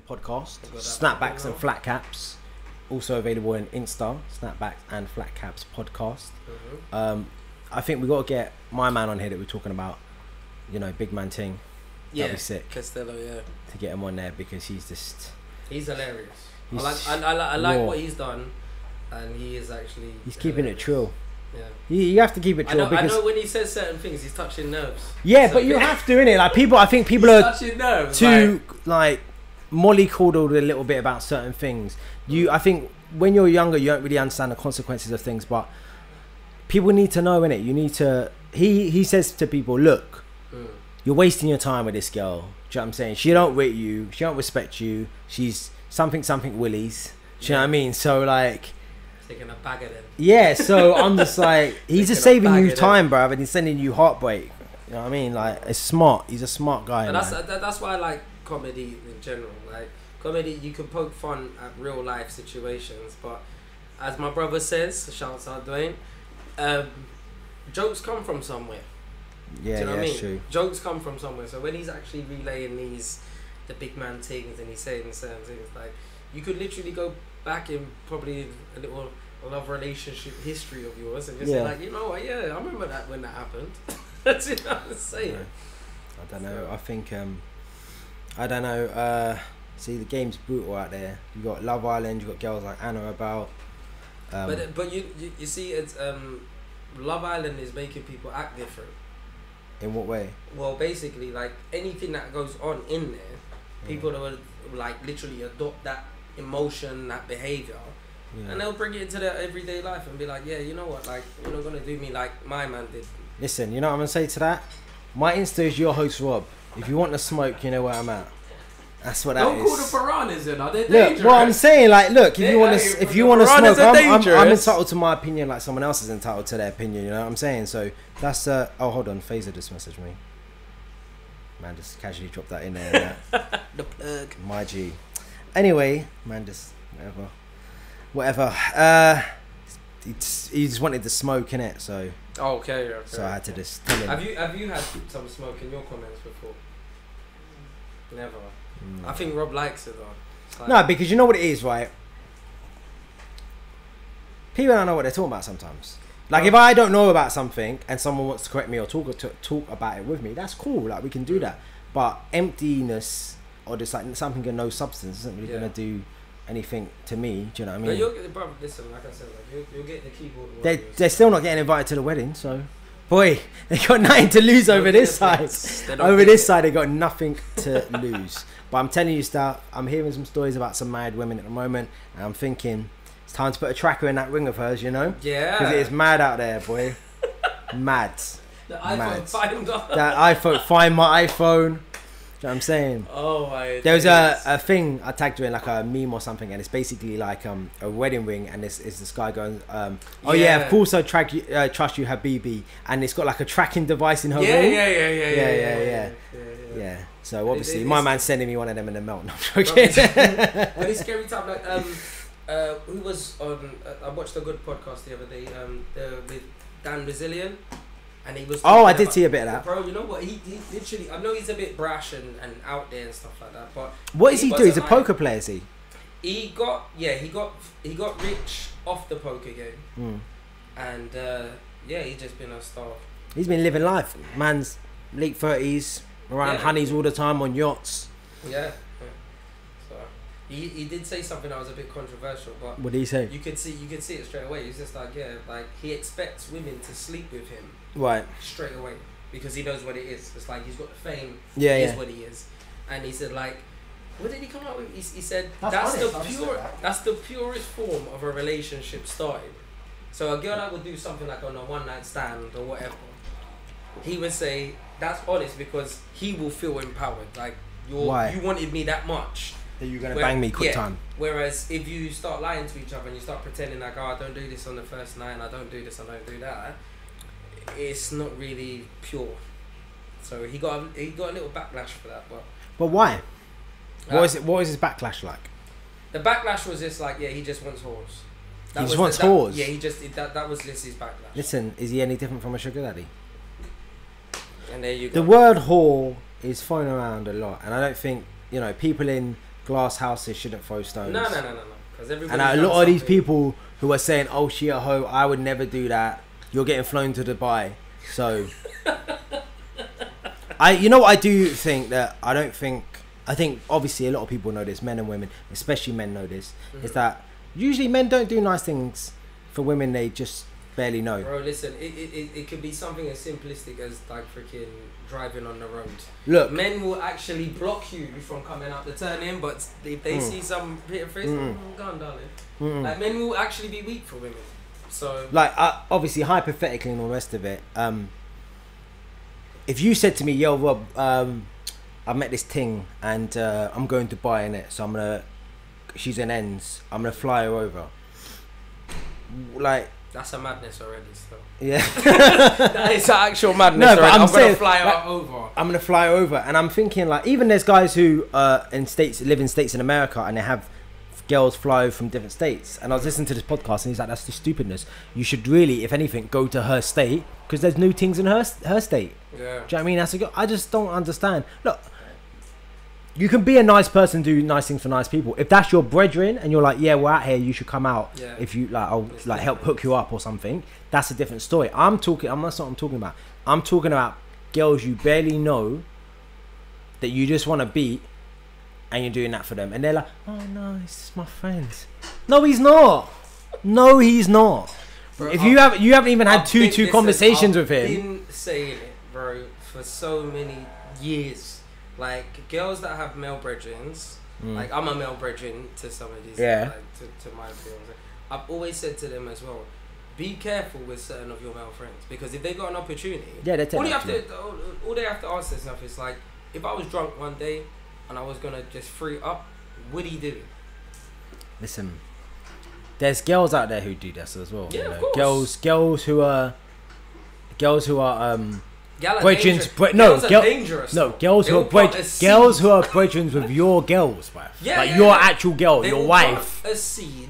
podcast, Snapbacks and Flatcaps. Also available in Insta, Snapback and Flatcaps podcast. I think we got to get my man on here that we're talking about, you know, big man ting. Yeah, that'd be sick. Costello, yeah. To get him on there because he's just... He's hilarious. I like what he's done, and he is actually... He's keeping it true. Yeah. You have to keep it true. I know when he says certain things, he's touching nerves. Yeah, so but you have to, innit? Like people, I think people are touching nerves, too like mollycoddled a little bit about certain things. I think when you're younger, you don't really understand the consequences of things, but people need to know, innit? You need to. He says to people, look, you're wasting your time with this girl. Do you know what I'm saying? She don't rate you. She don't respect you. She's something willies. Do you know what I mean? So like. Taking a bag of them. Yeah, so I'm just like, he's just saving you time, bruv, and he's sending you heartbreak. You know what I mean? Like, it's smart. He's a smart guy. And that's why I like comedy in general. Like, comedy, you can poke fun at real life situations, but as my brother says, shouts out Dwayne, jokes come from somewhere. Yeah, do you know what I mean? True. Jokes come from somewhere. So when he's actually relaying the big man things and he's saying certain things, like, you could literally go back in probably a little love relationship history of yours and just say like, you know what, yeah, I remember that when that happened. That's it, I'm saying. I don't know. I think I don't know. See, the game's brutal out there. You got Love Island. You got girls like Anna about. But you see, it's Love Island is making people act different. In what way? Well, basically, like anything that goes on in there, people will like literally adopt that emotion, that behavior, and they'll bring it into their everyday life and be like, yeah, you know what, like, you're not gonna do me like my man did. Listen, you know what I'm gonna say to that? My Insta is your host Rob. If you want to smoke, you know where I'm at. That's what that is. Don't call the piranhas in, are they Look, dangerous? what I'm saying, like, look, if you want to smoke, I'm entitled to my opinion, like someone else is entitled to their opinion. You know what I'm saying? So that's oh, hold on, Phaser just messaged me. Man, just casually dropped that in there. The plug. My G. Anyway, man, just whatever. He just wanted to smoke, innit? So. Okay. So I had to just tell him. Have you had some smoke in your comments before? Never. I think Rob likes it though. Like, no, because you know what it is, right? People don't know what they're talking about sometimes. Like if I don't know about something and someone wants to correct me or talk about it with me, that's cool. Like we can do that. But emptiness or just like something of no substance isn't really gonna do anything to me. Do you know what I mean? But you'll get, bro, listen, like I said, like you'll get the keyboard. They're still not getting invited to the wedding, so boy, they got nothing to lose over this side. Over this side, they got nothing to lose. But I'm telling you stuff. I'm hearing some stories about some married women at the moment, and I'm thinking it's time to put a tracker in that ring of hers. You know? Yeah. Because it is mad out there, boy. Mad. The iPhone finder. That iPhone, find my iPhone. You know what I'm saying? Oh my. There was a thing I tagged her in, like a meme or something, and it's basically like a wedding ring, and it's this guy going, oh yeah, of course I trust you, Habibi, and it's got like a tracking device in her ring. Yeah. So obviously my man's sending me one of them in the melt. No, I'm joking. But it's scary time. Like who was on? I watched a good podcast the other day. With Dan Brazilian. And he was I did see a bit of that. Bro, you know what? He literally, I know he's a bit brash and out there and stuff like that, but what does he do? He's a poker player, is he? He got rich off the poker game. And he's just been a star. He's been living life. Man's late 30s, around honeys all the time on yachts. Yeah. So he did say something that was a bit controversial, but what did he say? You could see it straight away. He's just like, like he expects women to sleep with him. Right. Straight away, because he knows what it is. It's like he's got the fame. Yeah, he is what he is. And he said, like, what did he come out with? He said that's the purest form of a relationship starting. So a girl that would do something like on a one night stand or whatever, he would say that's honest because he will feel empowered. Like you wanted me that much. That you're gonna bang me quick time. Whereas if you start lying to each other and you start pretending like, oh, I don't do this on the first night, and I don't do this, I don't do that, it's not really pure. So he got a little backlash for that, but why? What is his backlash like? The backlash was just like, he just wants whores. He just wants whores. Yeah, that was his backlash. Listen, is he any different from a sugar daddy? And there you go. The word whore is thrown around a lot, and I don't think people in glass houses shouldn't throw stones. No. And a lot of these people who are saying, "Oh, she a hoe," I would never do that. You're getting flown to Dubai, so you know what I do think that I think obviously a lot of people know this, men and women, especially men know this, is that usually men don't do nice things for women they just barely know. Bro, listen, it could be something as simplistic as like freaking driving on the road. Look, men will actually block you from coming out the turn in, but if they see some pretty face, go on, darling. Like, men will actually be weak for women. So, like, obviously, hypothetically and all the rest of it, if you said to me, "Yo, Rob, I met this ting and I'm going to buy in it, so she's in ends, I'm gonna fly her over." Like, that's a madness already, still. Yeah. That is an actual madness. No, but I'm gonna fly her over. I'm gonna fly her over, and I'm thinking, like, even there's guys who live in states in America, and they have girls fly from different states. And I was listening to this podcast, and he's like, "That's the stupidness. You should really, if anything, go to her state because there's new things in her state." Yeah. Do you know what I mean? I just don't understand. Look, you can be a nice person, do nice things for nice people. If that's your brethren and you're like, "Yeah, we're out here, you should come out." Yeah. If you like, I'll like help hook you up or something. That's a different story. That's not what I'm talking about. I'm talking about girls you barely know that you just want to beat, and you're doing that for them, and they're like, "Oh no, it's just my friends." No, he's not. No, he's not. Bro, if you haven't even had two conversations with him. I've been saying it, bro, for so many years. Like, girls that have male brethrens, like, I'm a male brethren to some of these, like, to my girls. I've always said to them as well, be careful with certain of your male friends, because if they got an opportunity, all they have to ask themselves is, like, if I was drunk one day and I was gonna just free up, would he do it? Listen, there's girls out there who do this as well. Yeah, of course. Girls who are girls who are brethrens, girls who are brethrens with your girls, bruv. Yeah, like your actual girl, they your wife. A seed,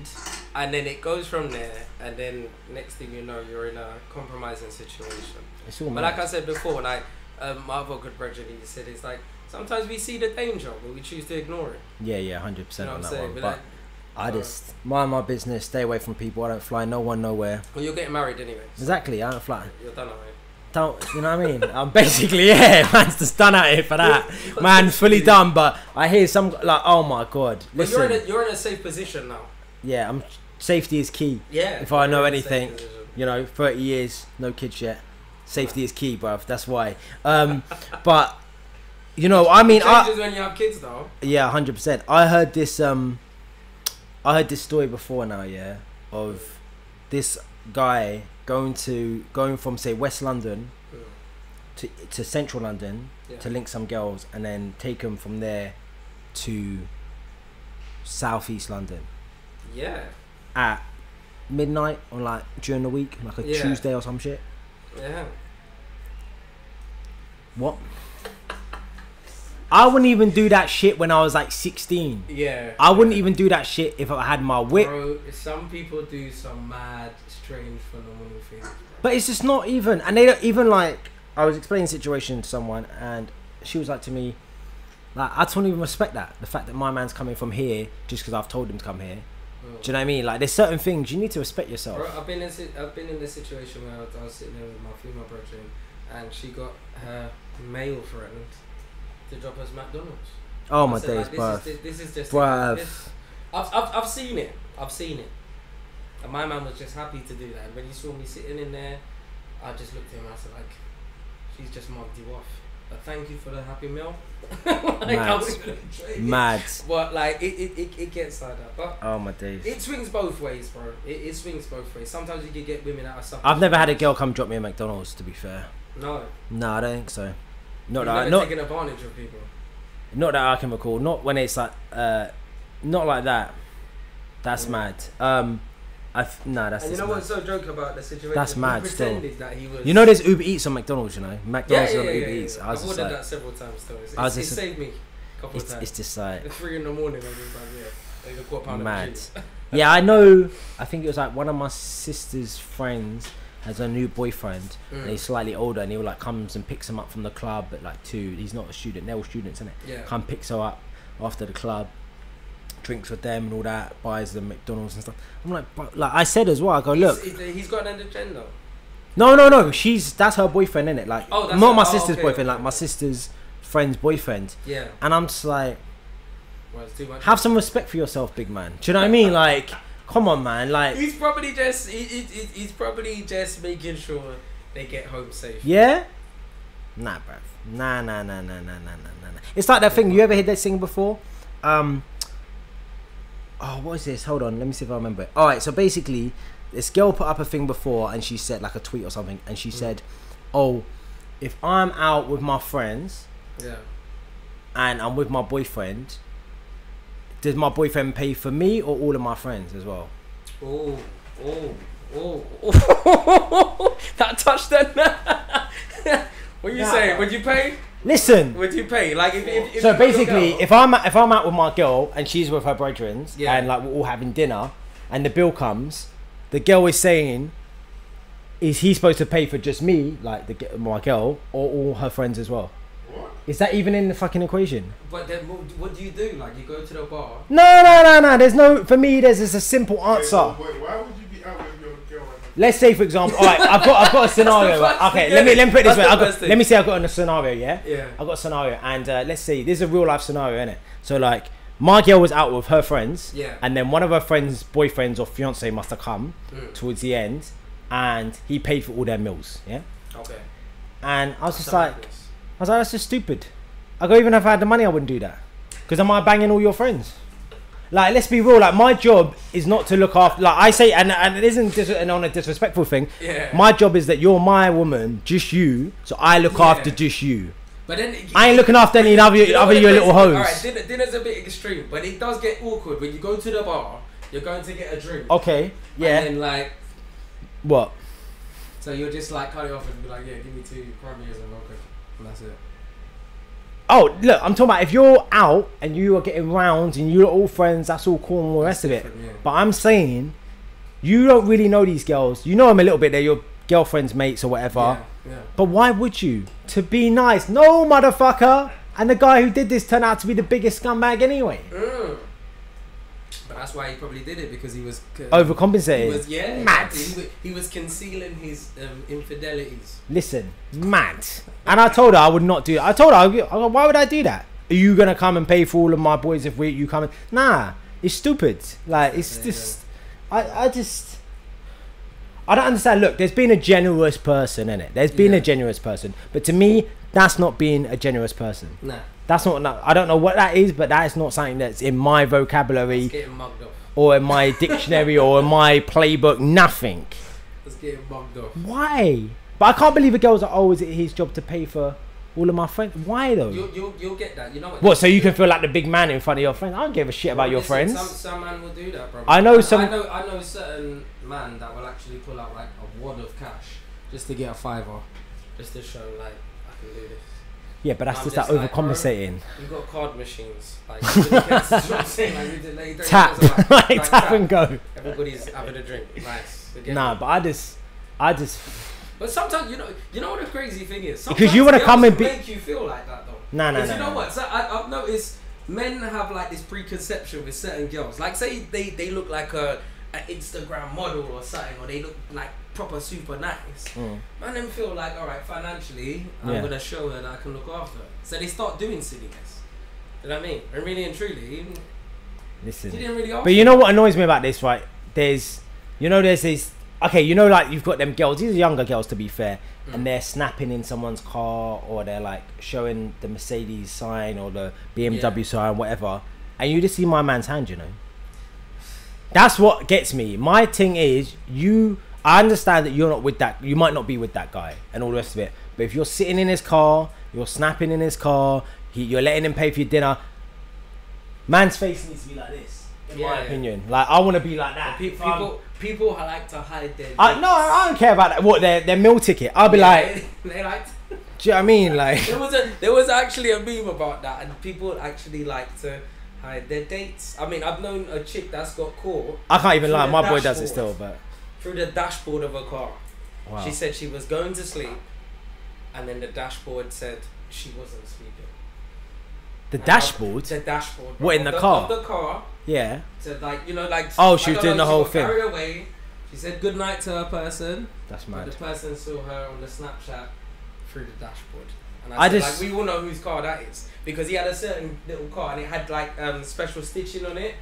and then it goes from there, and then next thing you know, you're in a compromising situation. It's all but like I said before, like my other good brethren, he said, it's like sometimes we see the danger, but we choose to ignore it. Yeah, 100% you know on that saying? one. But like, I just mind my business, stay away from people. I don't fly no one nowhere. Well, you're getting married anyway. So exactly, I don't fly. You're done already. Don't, you know what I mean? I'm basically, man's just done at it for that. Man, fully done, but I hear some, like, oh my God. Listen. But you're in a safe position now. Yeah, safety is key. Yeah. If I know anything, 30 years, no kids yet. Safety is key, bruv. That's why. But, you know, I mean, it changes when you have kids, though. Yeah, 100%. I heard this story before now, of this guy going from, say, West London to Central London to link some girls, and then take them from there to Southeast London. Yeah. At midnight on, like, during the week, like a Tuesday or some shit. Yeah. What? I wouldn't even do that shit when I was like 16. Yeah. I wouldn't even do that shit if I had my whip. Bro, some people do some mad, strange, phenomenal things. But it's just not even. And they don't even, like, I was explaining the situation to someone, and she was like to me, like, I don't even respect that. The fact that my man's coming from here just because I've told him to come here. Do you know what I mean? Like, there's certain things you need to respect yourself. Bro, I've been in this situation where I was sitting there with my female brethren, and she got her male friend to drop us McDonald's. Oh my days, bruv. This is just bruv. I've seen it. And my man was just happy to do that. And when he saw me sitting in there, I just looked at him and I said, like, she's just mugged you off. But thank you for the happy meal. Like, mad. But like it gets like that. But oh my days. It swings both ways, bro. It swings both ways. Sometimes you can get women that are suffering. I've never had a girl come drop me at McDonald's, to be fair. No, I don't think so. Not taking advantage of people. Not that I can recall. Not when it's like not like that. That's mad. That's. And you know what's so joke about the situation? That's mad. Still, that he was. You know, there's Uber Eats on McDonald's. You know, McDonald's on Uber Eats. I've ordered that several times. Though. It saved me a couple of times. It's just like 3 in the morning. I was like, yeah, mad. Yeah, I know. I think it was like one of my sister's friends has a new boyfriend, and he's slightly older, and he like comes and picks him up from the club at like 2. He's not a student; they're all students, isn't it? Yeah. Picks her up after the club, drinks with them and all that, buys them McDonald's and stuff. I'm like, but, like I said as well, I go, look. He's got an agenda. No. That's her boyfriend, innit? Like, not my sister's boyfriend, like my sister's friend's boyfriend. Yeah. And I'm just like, well, it's too much. have some respect for yourself, big man. Do you know what I mean? Like, come on, man. Like, he's probably just making sure they get home safe. Yeah. Nah, bruv. Nah. It's like that thing. You ever heard that sing before? Oh, what is this? Hold on. Let me see if I remember it. All right. So basically, this girl put up a thing before, and she said like a tweet or something, and she said, "Oh, if I'm out with my friends, and I'm with my boyfriend, does my boyfriend pay for me or all of my friends as well?" Oh. That touched that. What you say? Would you pay? Listen. Would you pay? Like if so basically, if I'm out with my girl and she's with her brethren, and like we're all having dinner, and the bill comes, the girl is saying, is he supposed to pay for just me, like my girl, or all her friends as well? What? Is that even in the fucking equation? But then, what do you do? Like you go to the bar? No. There's no. For me, there's a simple answer. Wait, why would you be out with your girl? Let's say, for example, all right, I've got a scenario. Right? Okay, let me put it this way. Let me say I've got a scenario. Yeah. I've got a scenario, and let's say this is a real life scenario, innit? So like, my girl was out with her friends, and then one of her friends' boyfriends or fiance must have come towards the end, and he paid for all their meals. Yeah. Okay. And I was just like, that's just stupid. I go, even if I had the money, I wouldn't do that, because am I banging all your friends? Like, let's be real. Like, my job is not to look after. Like I say, and it isn't on a disrespectful thing. Yeah. My job is that you're my woman, just you. So I look after just you. But then I ain't looking after any other your little hoes. Alright, dinner's a bit extreme, but it does get awkward when you go to the bar. You're going to get a drink. Okay. Yeah. And then like, what? So you're just like cut it off and be like, yeah, give me 2 cranberries and vodka, and that's it. Oh, look, I'm talking about if you're out and you are getting rounds and you're all friends, that's all cool and all the rest of it. Yeah. But I'm saying, you don't really know these girls. You know them a little bit. They're your girlfriend's mates or whatever. Yeah. But why would you? To be nice. No, motherfucker. And the guy who did this turned out to be the biggest scumbag anyway. But that's why he probably did it, because he was... overcompensating. He was, mad. He was concealing his infidelities. Listen, mad. And I told her I would not do it. I told her, why would I do that? Are you going to come and pay for all of my boys if you come in? Nah, it's stupid. Like, it's just... I don't understand. Look, there's been a generous person in it. There's been a generous person. But to me, that's not being a generous person. Nah. That's not, I don't know what that is, but that is not something that's in my vocabulary. It's getting mugged off. Or in my dictionary or in my playbook, nothing. It's getting mugged off. Why? But I can't believe a girl's like, oh, is it his job to pay for all of my friends? Why though? You'll get that. You know what? So you can feel like the big man in front of your friends? I don't give a shit about your friends. Some man will do that, bro. I know certain man that will actually pull out like a wad of cash just to get a $5, just to show like I can do this. Yeah, but that's just that overcompensating. You've got card machines. Like, tap. Like tap and go. Everybody's having a drink. Nice. Nah, but I just. But sometimes, you know what the crazy thing is? Sometimes because you want to come and make you feel like that though. No. You know what? So I've noticed men have like this preconception with certain girls. Like say they look like an Instagram model or something, or they look like proper super nice. Man, them feel like, all right, financially, I'm gonna show her that I can look after her. So they start doing silliness. You know what I mean? And really and truly, listen. You didn't really ask. But you know what annoys me about this, right? There's these. Okay, like you've got them girls. These are younger girls, to be fair, and they're snapping in someone's car, or they're like showing the Mercedes sign or the BMW sign, whatever, and you just see my man's hand. You know. That's what gets me. My thing is I understand that you're not with that. You might not be with that guy and all the rest of it. But if you're sitting in his car, you're snapping in his car, you're letting him pay for your dinner, man's face needs to be like this, in my opinion. Like, I want to be like that. People like to hide their... I don't care about that. What, their meal ticket? I'll be like... They like... Do you know what I mean? Like... There was actually a meme about that, and people actually like to hide their dates. I mean, I've known a chick that's got caught... I can't even lie. My boy does it still, but... Through the dashboard of her car. Wow. She said she was going to sleep, and then the dashboard said she wasn't sleeping. The dashboard? The dashboard. What, in the car? Of the car, Yeah. So like, you know, like. Oh, she was doing the whole thing. Carried away. She said goodnight to her person. That's mad. But the person saw her on the Snapchat through the dashboard. And I said, like, we all know whose car that is. Because he had a certain little car and it had like special stitching on it.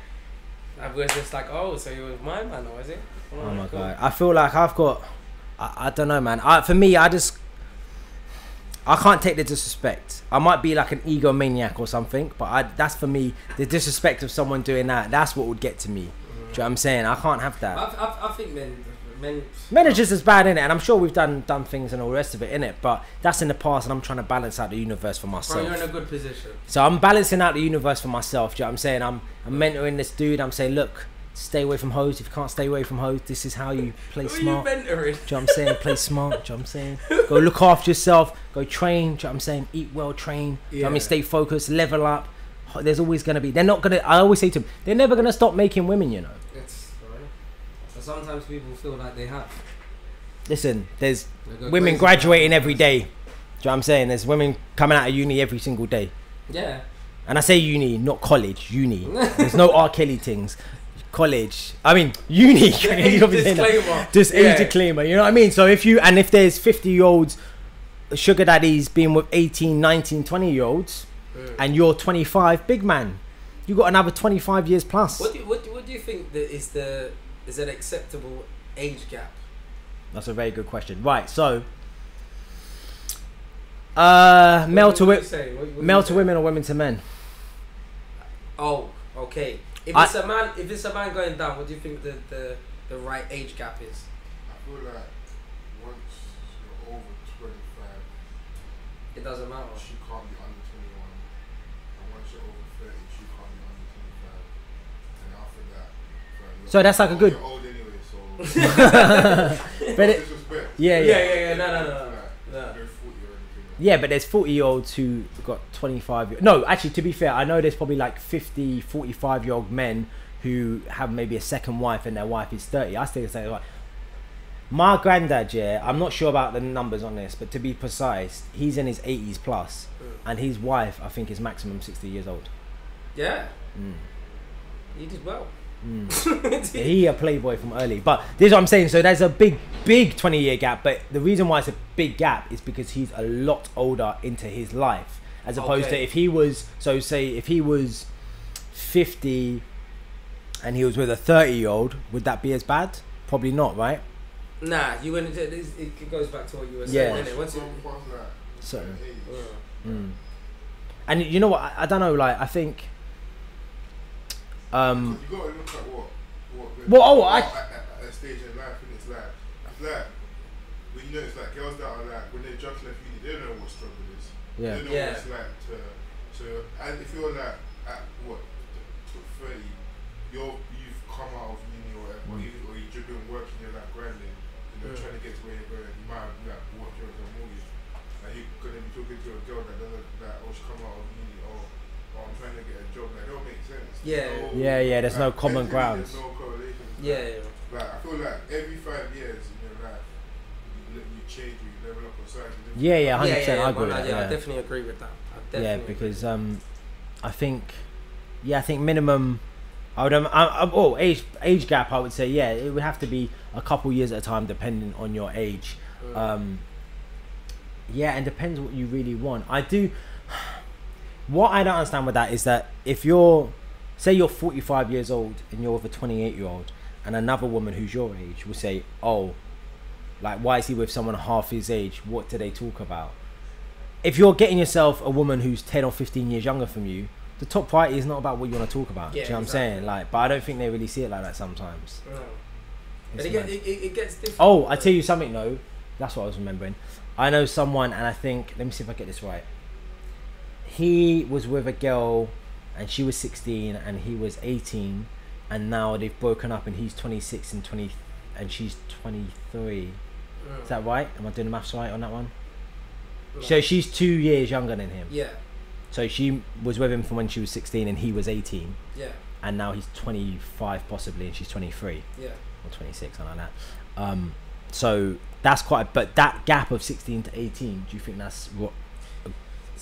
I was just like, oh, so you was my man, or is it? Oh my God. I feel like I've got, I don't know, man. For me, I can't take the disrespect. I might be like an egomaniac or something, but that's for me, the disrespect of someone doing that, that's what would get to me. Do you know what I'm saying? I can't have that. I think men are just as bad, innit? And I'm sure we've done things and all the rest of it, innit? But that's in the past, and I'm trying to balance out the universe for myself. Bro, you're in a good position. So I'm balancing out the universe for myself. Do you know what I'm saying? I'm mentoring this dude. I'm saying, look, stay away from hoes. If you can't stay away from hoes, this is how you play smart. Who are you mentoring? Do you know what I'm saying? Play smart. Do you know what I'm saying? Go look after yourself. Go train. Do you know what I'm saying? Eat well, train. Do you know what I mean? Stay focused. Level up. There's always going to be... They're not going to... I always say to them, they're never going to stop making women, you know. It's right. But sometimes people feel like they have. Listen, there's women graduating every day. Do you know what I'm saying? There's women coming out of uni every single day. Yeah. And I say uni, not college. Uni. There's no R. Kelly things. College. I mean, uni. Disclaimer. Just age disclaimer. You know what I mean? So if there's 50-year-olds, sugar daddies being with 18, 19, 20-year-olds, and you're 25, big man, you got another 25 years plus. What do you think that is an acceptable age gap? That's a very good question. Right, so male to women or women to men? Oh, okay. If it's a man going down, what do you think the right age gap is? I feel like once you're over 25, it doesn't matter. She can't be under 21, and once you're over 30, she can't be under 25. And after that, so that's like a good. You're old anyway, so. But yeah. No. Yeah, but there's 40-year-olds who got 25. No, actually, to be fair, I know there's probably like 50, 45-year-old men who have maybe a second wife and their wife is 30. I still say, like, my granddad, I'm not sure about the numbers on this, but to be precise, he's in his 80s plus, and his wife, I think, is maximum 60 years old. Yeah. He did well. He a playboy from early, but this is what I'm saying. So there's a big 20-year gap, but the reason why it's a big gap is because he's a lot older into his life, as opposed to if he was, so say if he was 50 and he was with a 30-year-old, would that be as bad? Probably not, right? Nah, you wouldn't. It goes back to what you were saying, innit? Once so and you know what, I don't know, like, I think you gotta look at what at a stage in life, and it's like when you know, it's like girls that are like, when they just left uni, they don't know what struggle is. Yeah. They don't know what it's like to. So, and if you're like at what 30, you've come out of uni or whatever, or you've been working, you're like grinding, trying to get to where you're going. You might have like what you're the mortgage. Like you're gonna be talking to a girl that doesn't she come out of uni or I'm trying to get a job. Like, that don't make sense. Yeah. There's no common ground. There's no correlation. Yeah. Like, I feel like every 5 years in your life, you change, you level up on side. 100%. I agree with that. I definitely agree with that. Because I think minimum. Age gap. I would say it would have to be a couple years at a time, depending on your age. And depends what you really want. What I don't understand with that is that if say you're 45 years old and you're with a 28-year-old, and another woman who's your age will say, oh, like, why is he with someone half his age? What do they talk about? If you're getting yourself a woman who's 10 or 15 years younger from you, the top priority is not about what you want to talk about. Do you know what I'm saying? Like, but I don't think they really see it like that sometimes. No. But it gets different. Oh, I tell you something though. That's what I was remembering. I know someone, and I think, let me see if I get this right. He was with a girl, and she was 16, and he was 18, and now they've broken up, and he's 26 and she's 23. Is that right? Am I doing the maths right on that one? No. So she's 2 years younger than him. Yeah. So she was with him from when she was 16 and he was 18. Yeah. And now he's 25 possibly and she's 23. Yeah. Or 26, something like that. So that's but that gap of 16 to 18, do you think that's what?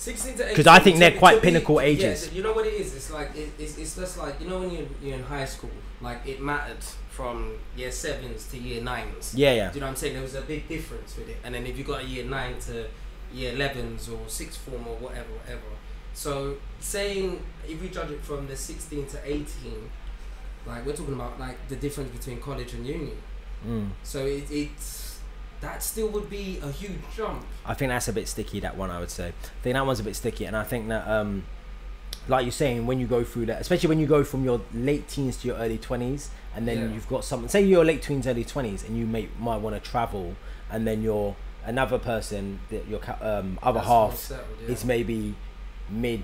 16 to 18. Because I think they're quite pinnacle ages. Yeah, you know what it is? It's like it's just like, you know, when you're in high school, like it mattered from year 7s to year 9s. Yeah, yeah. Do you know what I'm saying? There was a big difference with it. And then if you got a year 9 to year 11s or 6th form or whatever. So saying, if we judge it from the 16 to 18, like we're talking about like the difference between college and uni. So it's that still would be a huge jump. I think that's a bit sticky, that one, I would say. I think that one's a bit sticky, and I think that like you're saying, when you go through that, especially when you go from your late teens to your early 20s, and then you've got something, say you're late teens, early 20s, and you might want to travel, and then you're another person, that your other half settled, is maybe mid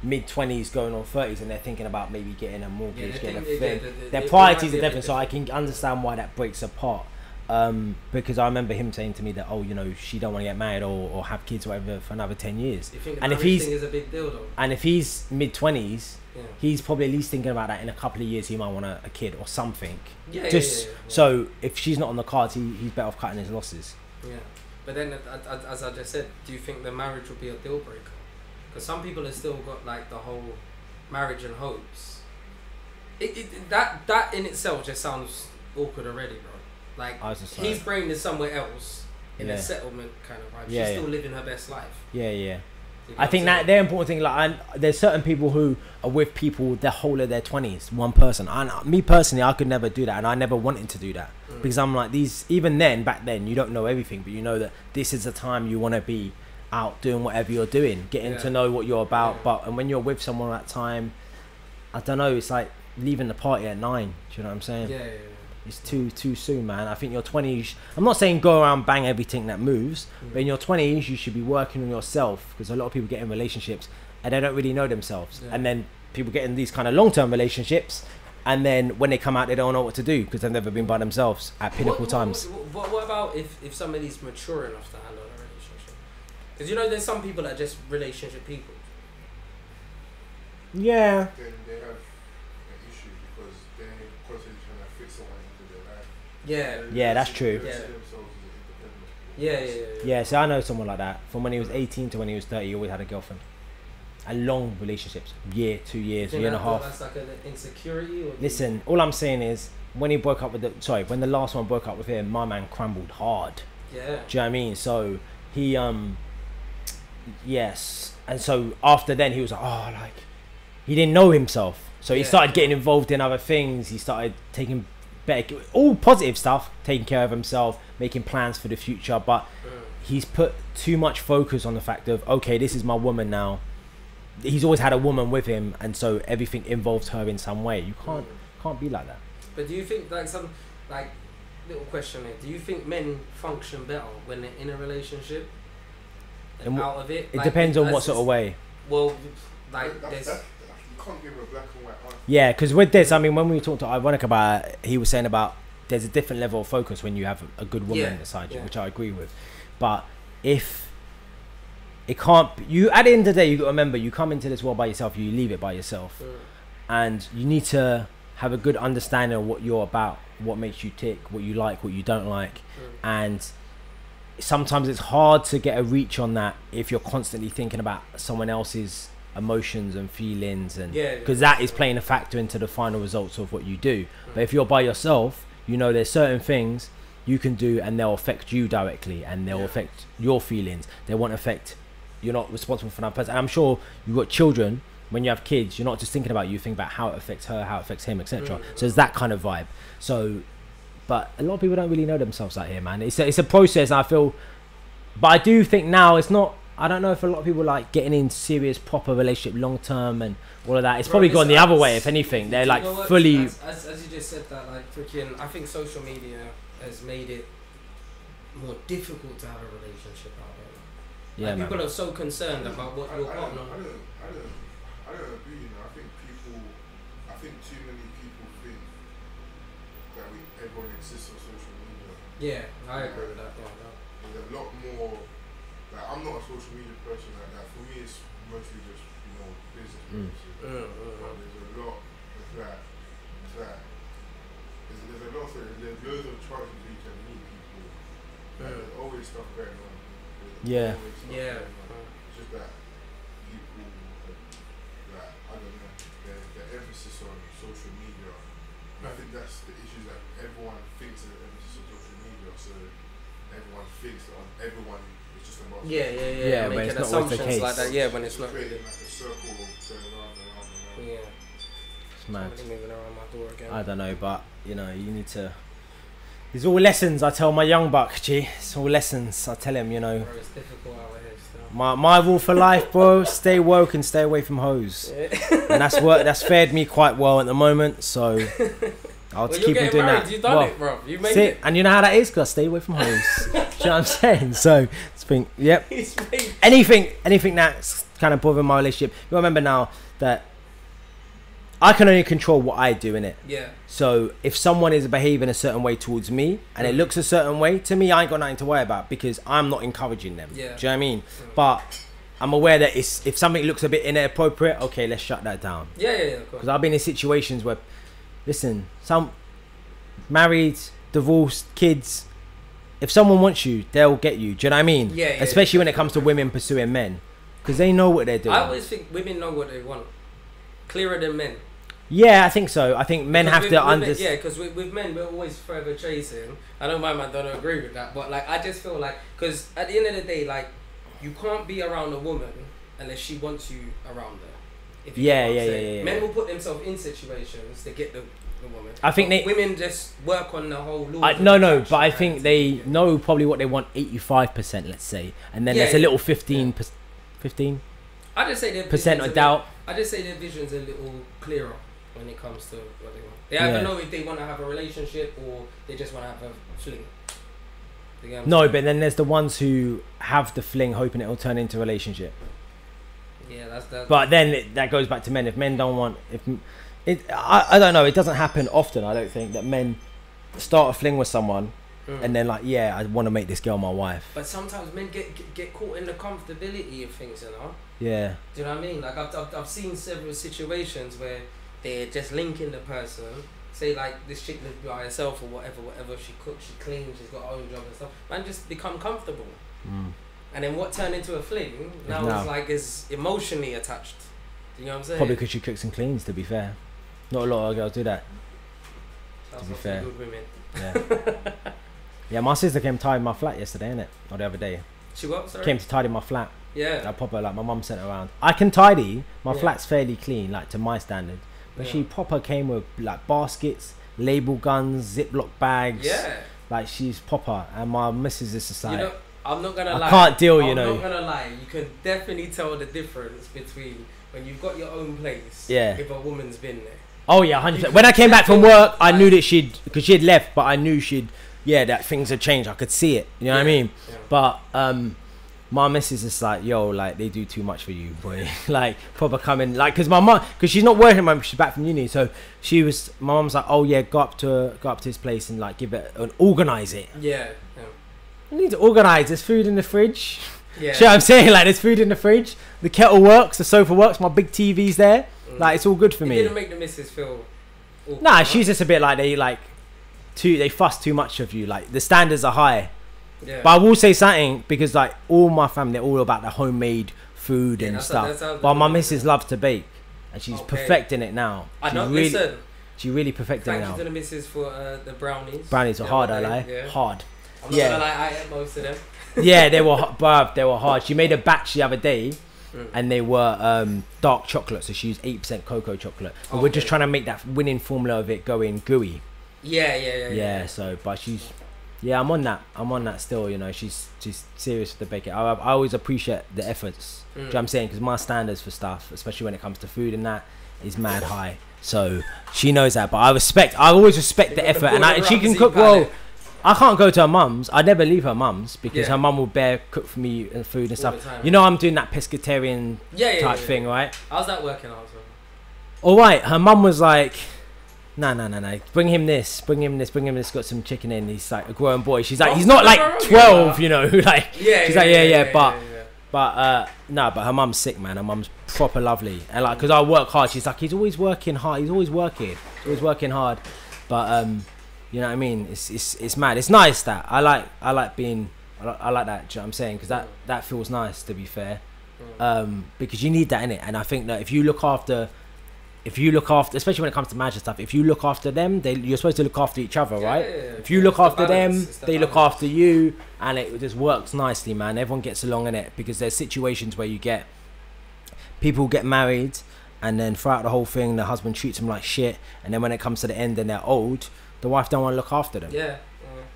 20s going on 30s, and they're thinking about maybe getting a mortgage, getting a thing. Their priorities are different, so I can understand why that breaks apart. Because I remember him saying to me that, oh, you know, she don't want to get married or have kids or whatever for another 10 years. You think and if he's thing is a big deal though? And if he's mid 20s, he's probably at least thinking about that in a couple of years. He might want a kid or something. So if she's not on the cards, he's better off cutting his losses. Yeah, but then as I just said, do you think the marriage will be a deal breaker? Because some people have still got like the whole marriage and hopes. That in itself just sounds awkward already, bro. Like his brain is somewhere else in a settlement kind of vibe. She's still living her best life. Yeah. You know I think that the important thing, like, there's certain people who are with people the whole of their 20s, one person. And me personally, I could never do that, and I never wanted to do that because I'm like, even back then, you don't know everything, but you know that this is the time you want to be out doing whatever you're doing, getting to know what you're about. And when you're with someone at that time, I don't know, it's like leaving the party at 9. Do you know what I'm saying? Yeah. It's too soon, man. I think your 20s, I'm not saying go around bang everything that moves, but in your 20s you should be working on yourself, because a lot of people get in relationships and they don't really know themselves, and then people get in these kind of long-term relationships, and then when they come out they don't know what to do because they've never been by themselves at pinnacle times. What about if somebody's mature enough to handle a relationship? Because you know there's some people that are just relationship people. Yeah. Then they have an issue because they're constantly trying to fit someone into their life. Yeah, that's true. Yeah. So I know someone like that. From when he was 18 to when he was 30, he always had a girlfriend. And long relationships, 2 years, year and a half. That's like an insecurity. Or listen, all I'm saying is when he broke up with when the last one broke up with him, my man crumbled hard. Yeah. Do you know what I mean? So he yes, and so after then he was like, he didn't know himself. So he started getting involved in other things. He started taking better, all positive stuff, taking care of himself, making plans for the future. But he's put too much focus on the fact of, okay, this is my woman now. He's always had a woman with him, and so everything involves her in some way. You can't be like that. But do you think, like little question here, do you think men function better when they're in a relationship and out of it? It depends on what sort of way. Well, like there's... You can't give a black and white answer. Yeah, because with this, I mean, when we talked to Ironic about it, he was saying about there's a different level of focus when you have a good woman beside you, which I agree with. But if it can't, you at the end of the day, you got to remember, you come into this world by yourself, you leave it by yourself, and you need to have a good understanding of what you're about, what makes you tick, what you like, what you don't like, and sometimes it's hard to get a reach on that if you're constantly thinking about someone else's emotions and feelings, and because that is playing a factor into the final results of what you do. But if you're by yourself, you know there's certain things you can do and they'll affect you directly, and they'll affect your feelings. They won't affect, you're not responsible for another person. And I'm sure you've got children. When you have kids, you're not just thinking about you, think about how it affects her, how it affects him, etc. So it's that kind of vibe. So, but a lot of people don't really know themselves out here, man. It's a process, I feel. But I do think now it's not, I don't know if a lot of people like getting in serious proper relationship long term and all of that. It's probably gone the other way. If anything, they're like fully. As you just said that, like freaking, I think social media has made it more difficult to have a relationship out there. Yeah, like, people are so concerned about what your partner. I don't agree. You know, I think too many people think that everyone exists on social media. Yeah, I agree with that. There's a lot more. Like, I'm not a social media person like that. For me, it's mostly just, business purposes. But there's a lot of that. There's a lot of there's loads of chances you can meet people. There's always stuff going on. There's Yeah. Yeah. It's just that people, like, I don't know, the emphasis on social media. I think that's the issue, that everyone thinks of the emphasis on social media, so everyone thinks that everyone is just about Yeah, but it's making not always the assumptions case. like that. Yeah, when it's not creating really. like a circle going round and round and round. Yeah. It's mad. Somebody moving around my door again. I don't know, but you know, you need to. These all lessons I tell my young buck, G. It's all lessons. I tell him, you know. Bro, it's difficult out here still. My rule for life, bro. Stay woke and stay away from hoes. And that's fared me quite well at the moment. So I'll just keep on doing married, that. You've done it, bro. You made it. And you know how that is, because I stay away from hoes. Do you know what I'm saying? So it's been, yep. He's made Anything that's kind of bothering my relationship. You remember now that I can only control what I do, innit? Yeah. So if someone is behaving a certain way towards me and it looks a certain way, to me, I ain't got nothing to worry about because I'm not encouraging them. Yeah. Do you know what I mean? But I'm aware that if something looks a bit inappropriate, okay, let's shut that down. Yeah, of course. Because I've been in situations where, listen, some married, divorced, kids, if someone wants you, they'll get you. Do you know what I mean? Yeah. Especially when it comes to women pursuing men. Because they know what they're doing. I always think women know what they want. Clearer than men. Yeah, I think so. I think men have to understand. Yeah, because with men, we're always forever chasing. I don't mind, I don't agree with that. But, like, I just feel like, because at the end of the day, like, you can't be around a woman unless she wants you around her. If you get what I'm saying. Men will put themselves in situations to get the woman. I think women just work on the whole law. No, but I think they know probably what they want 85%, let's say. And then there's a little 15%. 15? I just say their percent of doubt. I just say their vision's a little clearer when it comes to what they want. They either know if they want to have a relationship or they just want to have a fling. No, but then there's the ones who have the fling hoping it'll turn into a relationship. Yeah, that's but then that goes back to men. If men don't want... I don't know, it doesn't happen often, I don't think, that men start a fling with someone and then like, yeah, I want to make this girl my wife. But sometimes men get caught in the comfortability of things, you know? Yeah. Do you know what I mean? Like, I've seen several situations where they're just linking the person. Say, like, this chick lives by herself or whatever. She cooks, she cleans, she's got her own job and stuff. Man, just become comfortable. And then what turned into a fling, now is emotionally attached. Do you know what I'm saying? Probably because she cooks and cleans, to be fair. Not a lot of girls do that. That's to be fair. Good women. Yeah. Yeah, my sister came to tidy my flat yesterday, innit? Or the other day. She what, sorry? Came to tidy my flat. Yeah. I proper, like, my mum sent her around. I can tidy. My flat's fairly clean, like, to my standard. But she proper came with, like, baskets, label guns, Ziploc bags. Yeah. Like, she's proper. And my missus is just like... You know, I'm not going to lie. I can't deal, you know. I'm not going to lie. You can definitely tell the difference between when you've got your own place. Yeah. If a woman's been there. Oh, yeah, 100%. When I came back from work, I knew that because she had left, but I knew that things had changed. I could see it. You know what I mean? Yeah. But my missus is like, yo, like, they do too much for you, boy. Like, proper coming, like, because my mum, because she's not working, she's back from uni, so my mum's like, oh yeah, go up to his place and like give it and organize it. Yeah. You need to organize. There's food in the fridge. Yeah. See what I'm saying? Like, there's food in the fridge. The kettle works. The sofa works. My big TV's there. Like, it's all good for me. It didn't make the missus feel awkward. Nah, she's just a bit like they fuss too much of you. Like, the standards are high. Yeah. But I will say something, because like all my family, they're all about the homemade food and stuff. But my missus loves to bake, and she's perfecting it now. She really perfecting it now. Thank you to the missus for the brownies. Brownies are hard, I lie. Yeah. Hard. I'm not gonna lie, I ate most of them. Yeah, they were hard. She made a batch the other day, and they were dark chocolate, so she used 8% cocoa chocolate. But we're just trying to make that winning formula of it going gooey. Yeah. So, but she's. Yeah, I'm on that still, you know. She's serious with the baking. I always appreciate the efforts. Do you know what I'm saying? Because my standards for stuff, especially when it comes to food and that, is mad high. So she knows that. But I always respect the effort. And she can cook well. I can't go to her mum's. I never leave her mum's because her mum will cook for me and food and stuff. You know, I'm doing that pescatarian type thing, right? How's that working out? All right. Her mum was like, no. Bring him this. Got some chicken in. He's like a grown boy. She's like, he's not like 12, you know. Like, she's like, yeah. But her mum's sick, man. Her mum's proper lovely. And like, because I work hard, she's like, he's always working hard. He's always working But you know what I mean? It's mad. It's nice that I like being I like that. Do you know what I'm saying? Because that feels nice, to be fair. Because you need that in it, and I think that if you look after, especially when it comes to marriage and stuff, if you look after them, you're supposed to look after each other, right? If you look after them, they look after you, and it just works nicely, man. Everyone gets along in it, because there's situations where you get people get married, and then throughout the whole thing, the husband treats them like shit, and then when it comes to the end and they're old, the wife don't want to look after them. Yeah.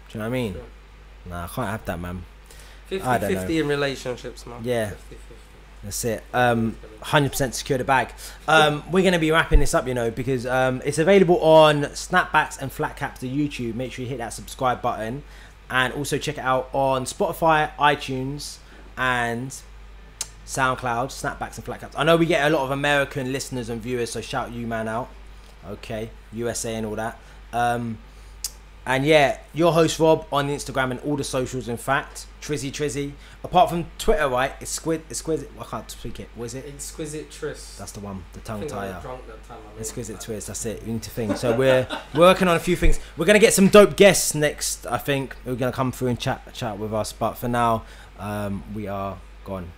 Do you know what I mean? Sure. Nah, I can't have that, man. 50-50 in relationships, man. Yeah. 50-50. That's it. 100% secure the bag. We're going to be wrapping this up, you know, because it's available on Snapbacks and Flatcaps to YouTube. Make sure you hit that subscribe button, and also check it out on Spotify, iTunes, and SoundCloud, Snapbacks and Flatcaps. I know we get a lot of American listeners and viewers, so shout you man out. Okay, USA and all that. And yeah, your host Rob on Instagram and all the socials. In fact, Trizzy. Apart from Twitter, right? Exquisite. I can't speak it. What is it? Exquisite Tris. That's the one. The tongue I tire. was drunk that time. Exquisite Twist. That's it. You need to think. So we're working on a few things. We're gonna get some dope guests next. I think we're gonna come through and chat with us. But for now, we are gone.